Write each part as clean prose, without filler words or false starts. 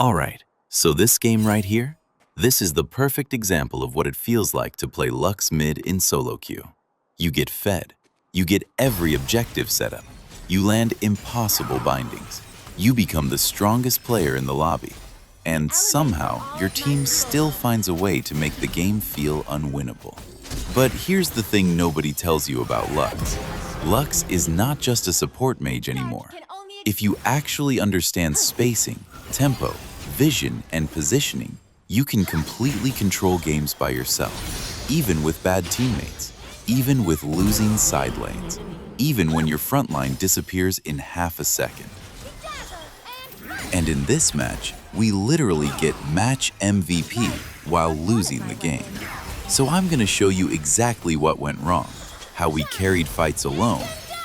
Alright, so this game right here, this is the perfect example of what it feels like to play Lux mid in solo queue. You get fed, you get every objective set up, you land impossible bindings, you become the strongest player in the lobby, and somehow your team still finds a way to make the game feel unwinnable. But here's the thing nobody tells you about Lux. Lux is not just a support mage anymore. If you actually understand spacing, tempo, vision, and positioning, you can completely control games by yourself, even with bad teammates, even with losing side lanes, even when your front line disappears in half a second. And in this match, we literally get match MVP while losing the game. So I'm gonna show you exactly what went wrong, how we carried fights alone,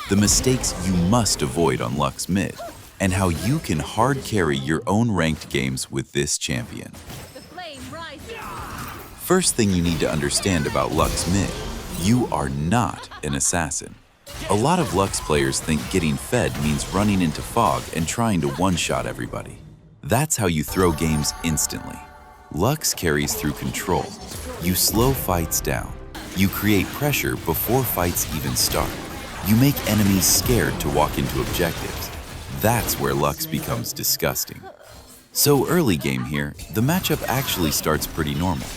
the mistakes you must avoid on Lux mid, and how you can hard carry your own ranked games with this champion. First thing you need to understand about Lux mid, you are not an assassin. A lot of Lux players think getting fed means running into fog and trying to one-shot everybody. That's how you throw games instantly. Lux carries through control. You slow fights down. You create pressure before fights even start. You make enemies scared to walk into objectives. That's where Lux becomes disgusting. So early game here, the matchup actually starts pretty normal.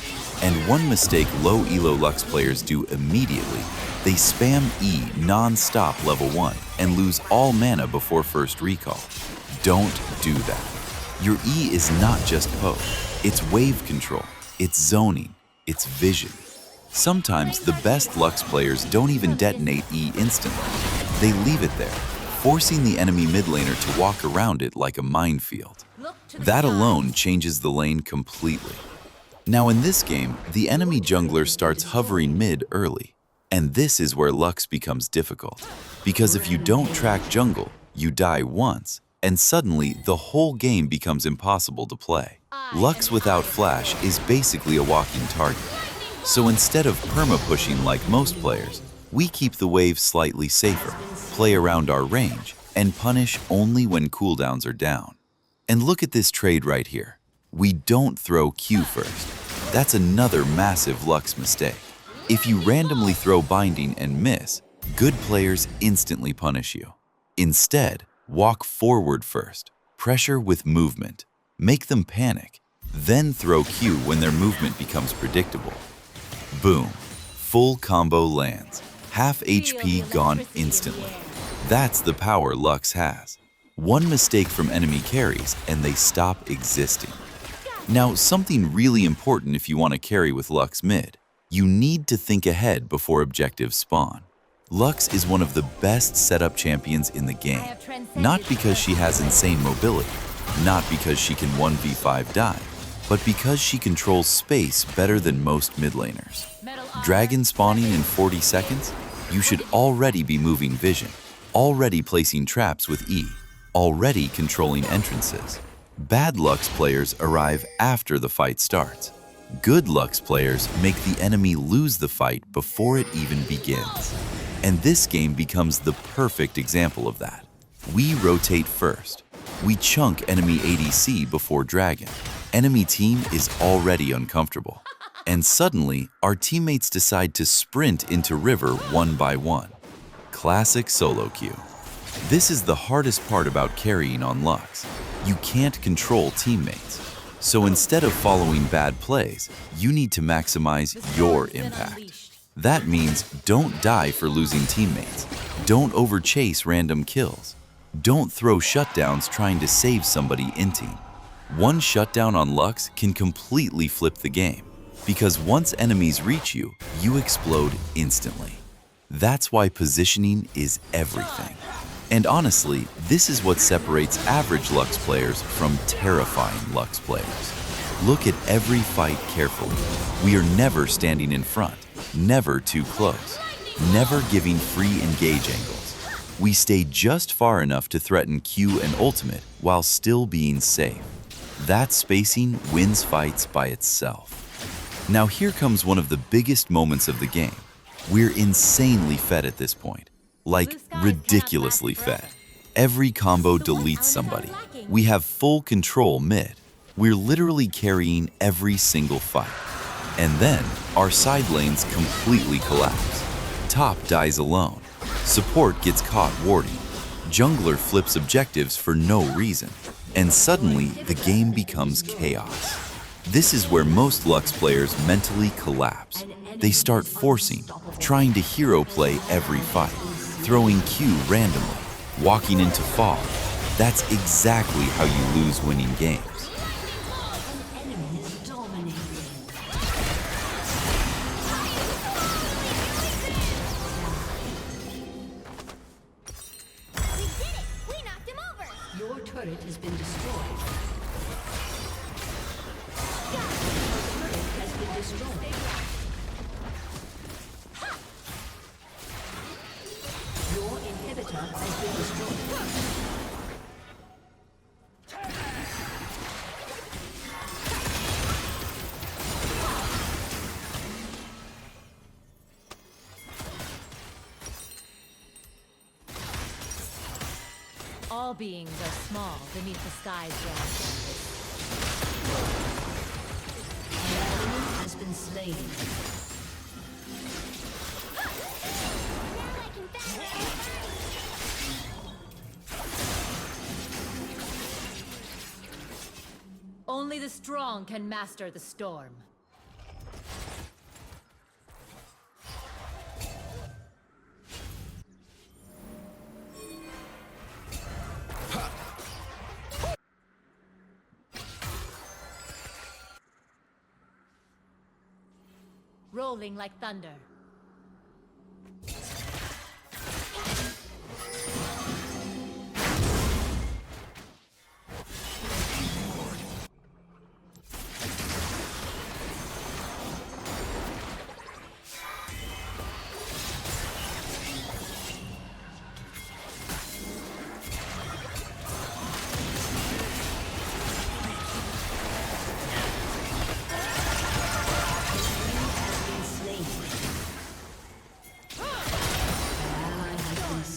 And one mistake low elo Lux players do immediately, they spam E non-stop level 1 and lose all mana before first recall. Don't do that. Your E is not just poke, it's wave control, it's zoning, it's vision. Sometimes the best Lux players don't even detonate E instantly. They leave it there, forcing the enemy mid laner to walk around it like a minefield. That alone changes the lane completely. Now in this game, the enemy jungler starts hovering mid early. And this is where Lux becomes difficult. Because if you don't track jungle, you die once, and suddenly the whole game becomes impossible to play. Lux without flash is basically a walking target. So instead of perma-pushing like most players, we keep the wave slightly safer, play around our range, and punish only when cooldowns are down. And look at this trade right here. We don't throw Q first. That's another massive Lux mistake. If you randomly throw binding and miss, good players instantly punish you. Instead, walk forward first, pressure with movement, make them panic, then throw Q when their movement becomes predictable. Boom, full combo lands, half HP gone instantly. That's the power Lux has. One mistake from enemy carries and they stop existing. Now, something really important if you want to carry with Lux mid. You need to think ahead before objectives spawn. Lux is one of the best setup champions in the game, not because she has insane mobility, not because she can 1v5 dive, but because she controls space better than most mid laners. Dragon spawning in 40 seconds? You should already be moving vision, already placing traps with E, already controlling entrances. Bad Lux players arrive after the fight starts. Good Lux players make the enemy lose the fight before it even begins. And this game becomes the perfect example of that. We rotate first. We chunk enemy ADC before Dragon. Enemy team is already uncomfortable. And suddenly, our teammates decide to sprint into river one by one. Classic solo queue. This is the hardest part about carrying on Lux. You can't control teammates. So instead of following bad plays, you need to maximize your impact. That means don't die for losing teammates. Don't overchase random kills. Don't throw shutdowns trying to save somebody in team. One shutdown on Lux can completely flip the game, because once enemies reach you, you explode instantly. That's why positioning is everything. And honestly, this is what separates average Lux players from terrifying Lux players. Look at every fight carefully. We are never standing in front, never too close, never giving free engage angles. We stay just far enough to threaten Q and ultimate while still being safe. That spacing wins fights by itself. Now here comes one of the biggest moments of the game. We're insanely fed at this point. Like, ridiculously fed. Every combo deletes somebody. We have full control mid. We're literally carrying every single fight. And then, our side lanes completely collapse. Top dies alone. Support gets caught warding. Jungler flips objectives for no reason. And suddenly, the game becomes chaos. This is where most Lux players mentally collapse. They start forcing, trying to hero play every fight, throwing Q randomly, walking into fog. That's exactly how you lose winning games. Your turret has been destroyed. Your turret has been destroyed. Your inhibitor has been destroyed. All beings are small beneath the sky's An enemy has been slain. Only the strong can master the storm. Rolling like thunder.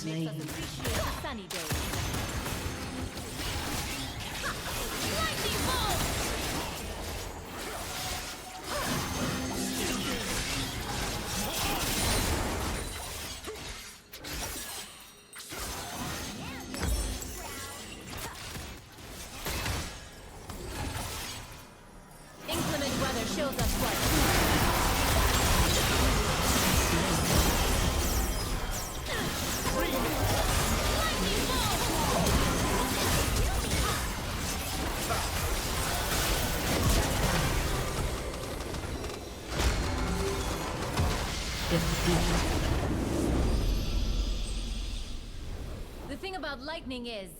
Makes us appreciate the sunny days. Lightning bolt! Inclement weather shows us what. The thing about lightning is,